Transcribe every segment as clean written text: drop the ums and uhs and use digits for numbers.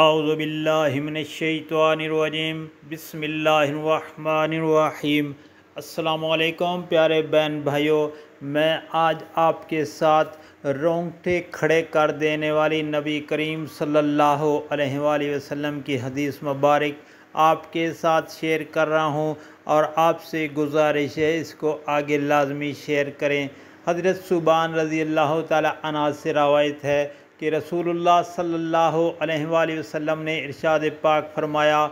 اعوذ باللہ من الشیطان الرجیم بسم اللہ الرحمن الرحیم۔ السلام علیکم پیارے بہن بھائیوں، میں آج آپ کے ساتھ رونگٹے کھڑے کر دینے والی نبی کریم صلی اللہ علیہ وآلہ وسلم کی حدیث مبارک آپ کے ساتھ شیئر کر رہا ہوں، اور آپ سے گزارش ہے اس کو آگے لازمی شیئر کریں۔ حضرت ثوبان رضی اللہ تعالی عنہ سے روایت ہے کہ رسول اللہ صلی اللہ علیہ وآلہ وسلم نے ارشاد پاک فرمایا،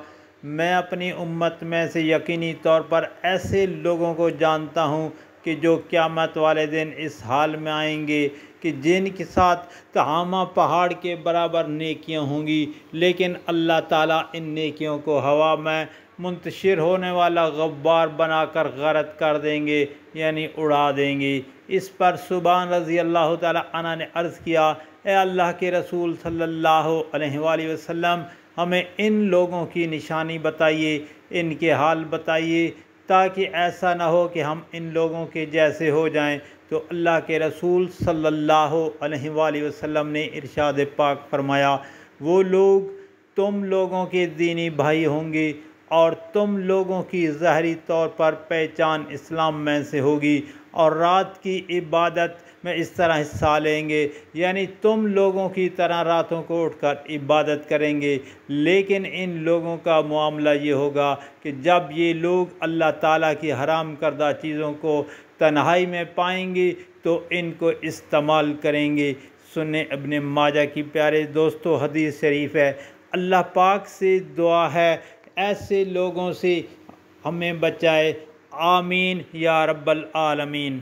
میں اپنی امت میں سے یقینی طور پر ایسے لوگوں کو جانتا ہوں کہ جو قیامت والے دن اس حال میں آئیں گے کہ جن کے ساتھ تہامہ پہاڑ کے برابر نیکیاں ہوں گی، لیکن اللہ تعالیٰ ان نیکیوں کو ہوا میں منتشر ہونے والا غبار بنا کر غارت کر دیں گے، یعنی اڑا دیں گے۔ اس پر ثوبان رضی اللہ تعالیٰ عنہ نے عرض کیا، اے اللہ کے رسول صلی اللہ علیہ وآلہ وسلم، ہمیں ان لوگوں کی نشانی بتائیے، ان کے حال بتائیے، تاکہ ایسا نہ ہو کہ ہم ان لوگوں کے جیسے ہو جائیں۔ تو اللہ کے رسول صلی اللہ علیہ وآلہ وسلم نے ارشاد پاک فرمایا، وہ لوگ تم لوگوں کے دینی بھائی ہوں گے، اور تم لوگوں کی ظاہری طور پر پہچان اسلام میں سے ہوگی، اور رات کی عبادت میں اس طرح حصہ لیں گے، یعنی تم لوگوں کی طرح راتوں کو اٹھ کر عبادت کریں گے، لیکن ان لوگوں کا معاملہ یہ ہوگا کہ جب یہ لوگ اللہ تعالیٰ کی حرام کردہ چیزوں کو تنہائی میں پائیں گے تو ان کو استعمال کریں گے۔ سنن ابن ماجہ کی پیارے دوستو حدیث شریف ہے۔ اللہ پاک سے دعا ہے ایسے لوگوں سے ہمیں بچائے، آمین یا رب العالمین۔